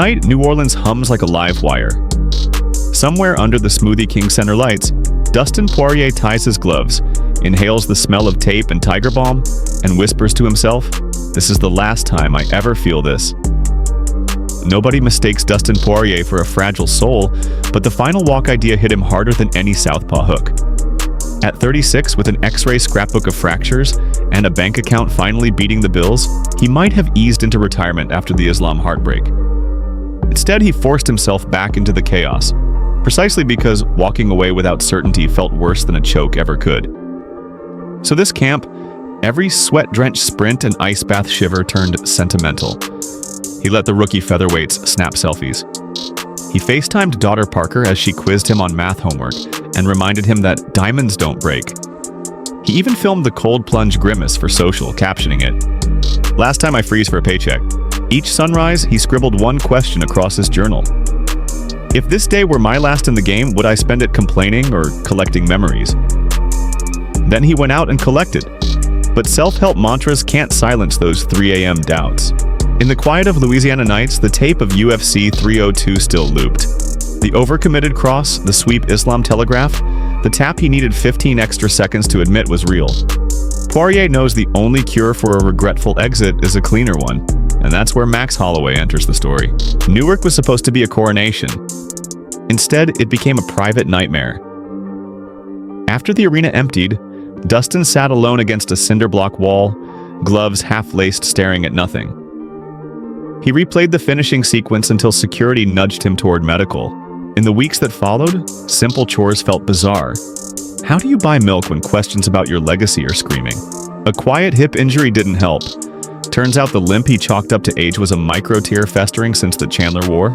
Tonight, New Orleans hums like a live wire. Somewhere under the Smoothie King center lights, Dustin Poirier ties his gloves, inhales the smell of tape and tiger balm, and whispers to himself, "This is the last time I ever feel this." Nobody mistakes Dustin Poirier for a fragile soul, but the final walk idea hit him harder than any southpaw hook. At 36, with an X-ray scrapbook of fractures and a bank account finally beating the bills, he might have eased into retirement after the Islam heartbreak. Instead, he forced himself back into the chaos, precisely because walking away without certainty felt worse than a choke ever could. So this camp, every sweat-drenched sprint and ice bath shiver turned sentimental. He let the rookie featherweights snap selfies. He FaceTimed daughter Parker as she quizzed him on math homework and reminded him that diamonds don't break. He even filmed the cold plunge grimace for social, captioning it, "Last time I freeze for a paycheck." Each sunrise, he scribbled one question across his journal. "If this day were my last in the game, would I spend it complaining or collecting memories?" Then he went out and collected. But self-help mantras can't silence those 3 a.m. doubts. In the quiet of Louisiana nights, the tape of UFC 302 still looped. The overcommitted cross, the sweep Islam telegraph, the tap he needed 15 extra seconds to admit was real. Poirier knows the only cure for a regretful exit is a cleaner one, and that's where Max Holloway enters the story. Newark was supposed to be a coronation. Instead, it became a private nightmare. After the arena emptied, Dustin sat alone against a cinder block wall, gloves half-laced staring at nothing. He replayed the finishing sequence until security nudged him toward medical. In the weeks that followed, simple chores felt bizarre. How do you buy milk when questions about your legacy are screaming? A quiet hip injury didn't help. Turns out the limp he chalked up to age was a micro-tear festering since the Chandler War.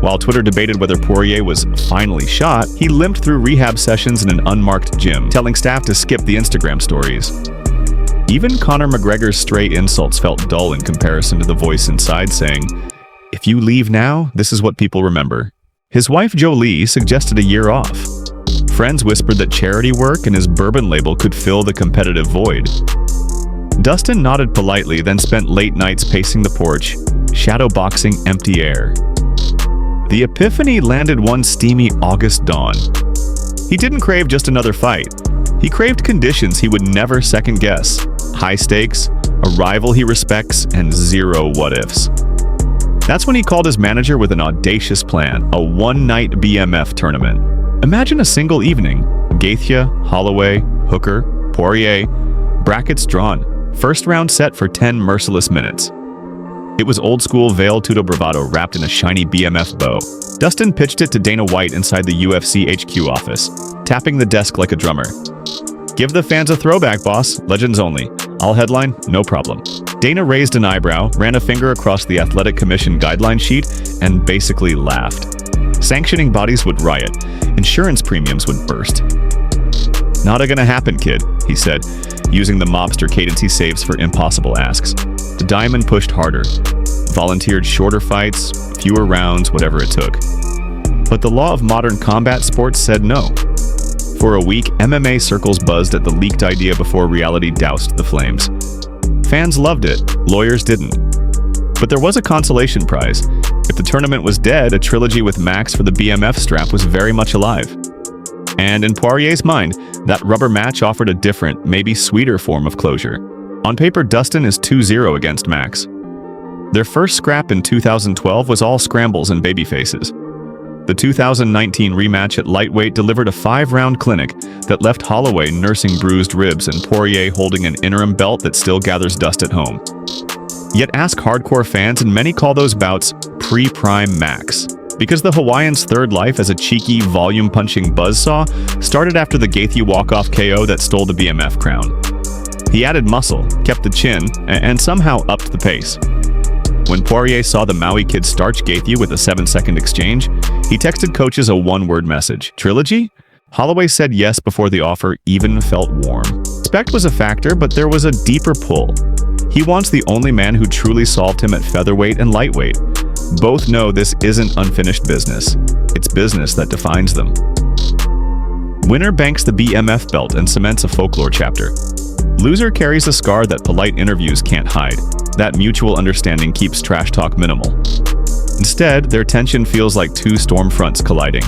While Twitter debated whether Poirier was finally shot, he limped through rehab sessions in an unmarked gym, telling staff to skip the Instagram stories. Even Conor McGregor's stray insults felt dull in comparison to the voice inside saying, "If you leave now, this is what people remember." His wife Jolie suggested a year off. Friends whispered that charity work and his bourbon label could fill the competitive void. Dustin nodded politely, then spent late nights pacing the porch, shadowboxing empty air. The epiphany landed one steamy August dawn. He didn't crave just another fight. He craved conditions he would never second-guess. High stakes, a rival he respects, and zero what-ifs. That's when he called his manager with an audacious plan, a one-night BMF tournament. Imagine a single evening, Gaethje, Holloway, Hooker, Poirier, brackets drawn, first round set for 10 merciless minutes. It was old-school veil tudo bravado wrapped in a shiny BMF bow. Dustin pitched it to Dana White inside the UFC HQ office, tapping the desk like a drummer. "Give the fans a throwback, boss. Legends only. I'll headline, no problem." Dana raised an eyebrow, ran a finger across the Athletic Commission guideline sheet, and basically laughed. Sanctioning bodies would riot. Insurance premiums would burst. "Not gonna happen, kid," he said, using the mobster cadence he saves for impossible asks. The Diamond pushed harder, volunteered shorter fights, fewer rounds, whatever it took. But the law of modern combat sports said no. For a week, MMA circles buzzed at the leaked idea before reality doused the flames. Fans loved it, lawyers didn't. But there was a consolation prize. If the tournament was dead, a trilogy with Max for the BMF strap was very much alive. And in Poirier's mind, that rubber match offered a different, maybe sweeter form of closure. On paper, Dustin is 2-0 against Max. Their first scrap in 2012 was all scrambles and baby faces. The 2019 rematch at lightweight delivered a 5-round clinic that left Holloway nursing bruised ribs and Poirier holding an interim belt that still gathers dust at home. Yet ask hardcore fans, and many call those bouts pre-prime Max, because the Hawaiian's third life as a cheeky, volume-punching buzzsaw started after the Gaethje walk-off KO that stole the BMF crown. He added muscle, kept the chin, and somehow upped the pace. When Poirier saw the Maui kid starch Gaethje with a 7-second exchange, he texted coaches a one-word message. "Trilogy?" Holloway said yes before the offer even felt warm. Respect was a factor, but there was a deeper pull. He wants the only man who truly solved him at featherweight and lightweight. Both know this isn't unfinished business. It's business that defines them. Winner banks the BMF belt and cements a folklore chapter. Loser carries a scar that polite interviews can't hide. That mutual understanding keeps trash talk minimal. Instead, their tension feels like two storm fronts colliding.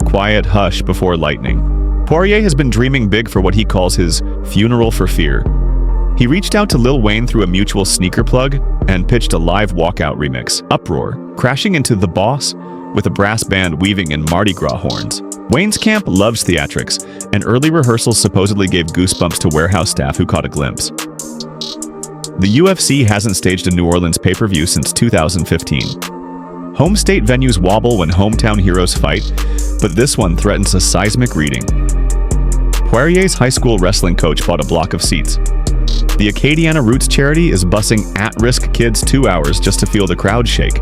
Quiet hush before lightning. Poirier has been dreaming big for what he calls his funeral for fear. He reached out to Lil Wayne through a mutual sneaker plug and pitched a live walkout remix, Uproar, crashing into The Boss with a brass band weaving in Mardi Gras horns. Wayne's camp loves theatrics, and early rehearsals supposedly gave goosebumps to warehouse staff who caught a glimpse. The UFC hasn't staged a New Orleans pay-per-view since 2015. Home state venues wobble when hometown heroes fight, but this one threatens a seismic reading. Poirier's high school wrestling coach bought a block of seats. The Acadiana Roots charity is busing at-risk kids 2 hours just to feel the crowd shake.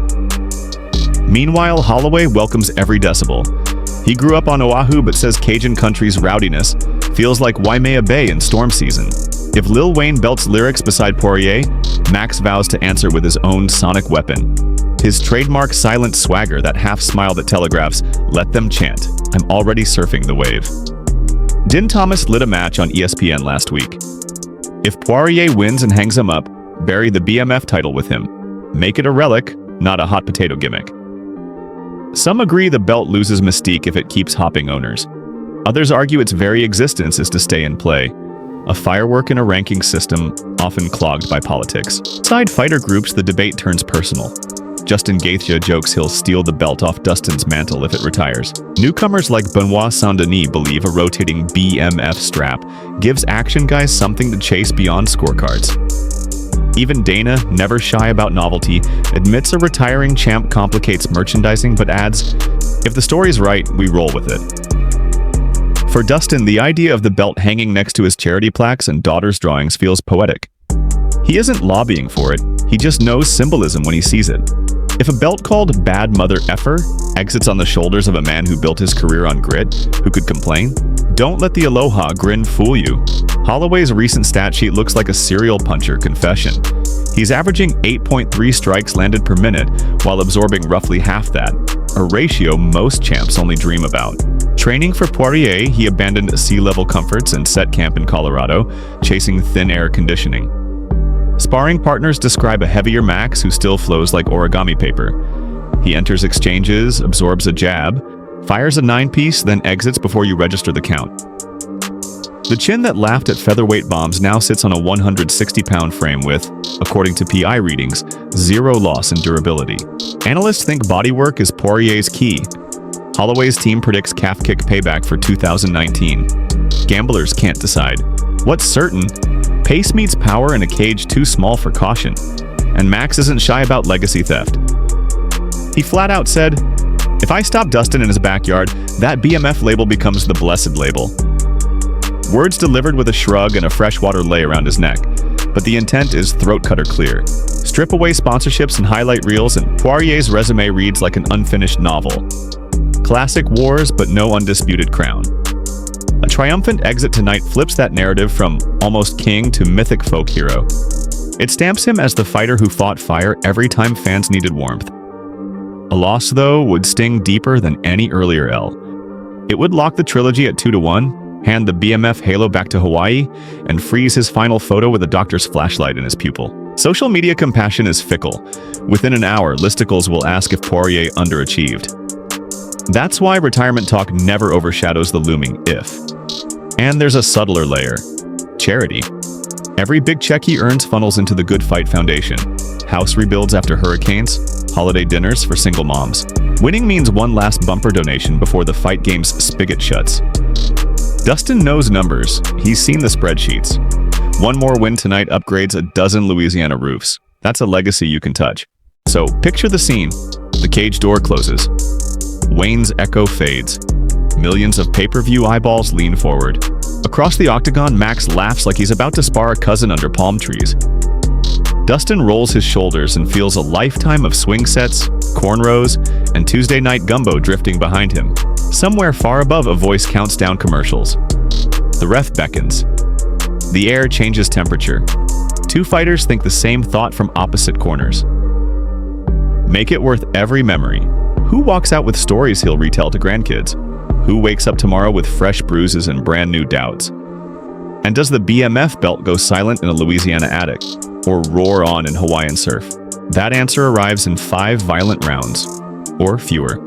Meanwhile, Holloway welcomes every decibel. He grew up on Oahu but says Cajun country's rowdiness feels like Waimea Bay in storm season. If Lil Wayne belts lyrics beside Poirier, Max vows to answer with his own sonic weapon. His trademark silent swagger, that half smile that telegraphs, "Let them chant, I'm already surfing the wave." Din Thomas lit a match on ESPN last week. If Poirier wins and hangs him up, bury the BMF title with him. Make it a relic, not a hot potato gimmick. Some agree the belt loses mystique if it keeps hopping owners. Others argue its very existence is to stay in play. A firework in a ranking system, often clogged by politics. Inside fighter groups, the debate turns personal. Justin Gaethje jokes he'll steal the belt off Dustin's mantle if it retires. Newcomers like Benoit Saint-Denis believe a rotating BMF strap gives action guys something to chase beyond scorecards. Even Dana, never shy about novelty, admits a retiring champ complicates merchandising but adds, "If the story's right, we roll with it." For Dustin, the idea of the belt hanging next to his charity plaques and daughter's drawings feels poetic. He isn't lobbying for it, he just knows symbolism when he sees it. If a belt called Bad Mother Effer exits on the shoulders of a man who built his career on grit, who could complain? Don't let the aloha grin fool you. Holloway's recent stat sheet looks like a serial puncher confession. He's averaging 8.3 strikes landed per minute while absorbing roughly half that, a ratio most champs only dream about. Training for Poirier, he abandoned sea-level comforts and set camp in Colorado, chasing thin air conditioning. Sparring partners describe a heavier Max who still flows like origami paper. He enters exchanges, absorbs a jab, fires a 9-piece, then exits before you register the count. The chin that laughed at featherweight bombs now sits on a 160-pound frame with, according to PI readings, 0 loss in durability. Analysts think bodywork is Poirier's key. Holloway's team predicts calf kick payback for 2019. Gamblers can't decide. What's certain, pace meets power in a cage too small for caution, and Max isn't shy about legacy theft. He flat out said, "If I stop Dustin in his backyard, that BMF label becomes the blessed label." Words delivered with a shrug and a freshwater lay around his neck, but the intent is throat cutter clear. Strip away sponsorships and highlight reels, and Poirier's resume reads like an unfinished novel. Classic wars, but no undisputed crown. A triumphant exit tonight flips that narrative from almost king to mythic folk hero. It stamps him as the fighter who fought fire every time fans needed warmth. A loss, though, would sting deeper than any earlier L. It would lock the trilogy at 2-1, hand the BMF halo back to Hawaii, and freeze his final photo with a doctor's flashlight in his pupil. Social media compassion is fickle. Within an hour, listicles will ask if Poirier underachieved. That's why retirement talk never overshadows the looming if. And there's a subtler layer. Charity. Every big check he earns funnels into the Good Fight Foundation. House rebuilds after hurricanes, holiday dinners for single moms. Winning means one last bumper donation before the fight game's spigot shuts. Dustin knows numbers. He's seen the spreadsheets. One more win tonight upgrades a dozen Louisiana roofs. That's a legacy you can touch. So picture the scene. The cage door closes. Wayne's echo fades. Millions of pay-per-view eyeballs lean forward. Across the Octagon, Max laughs like he's about to spar a cousin under palm trees. Dustin rolls his shoulders and feels a lifetime of swing sets, cornrows, and Tuesday night gumbo drifting behind him. Somewhere far above, a voice counts down commercials. The ref beckons. The air changes temperature. Two fighters think the same thought from opposite corners. Make it worth every memory. Who walks out with stories he'll retell to grandkids? Who wakes up tomorrow with fresh bruises and brand new doubts? And does the BMF belt go silent in a Louisiana attic, or roar on in Hawaiian surf? That answer arrives in 5 violent rounds, or fewer.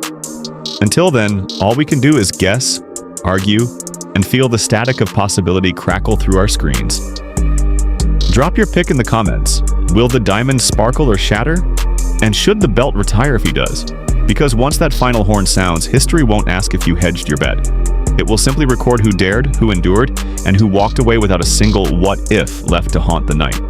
Until then, all we can do is guess, argue, and feel the static of possibility crackle through our screens. Drop your pick in the comments. Will the diamond sparkle or shatter? And should the belt retire if he does? Because once that final horn sounds, history won't ask if you hedged your bet. It will simply record who dared, who endured, and who walked away without a single what if left to haunt the night.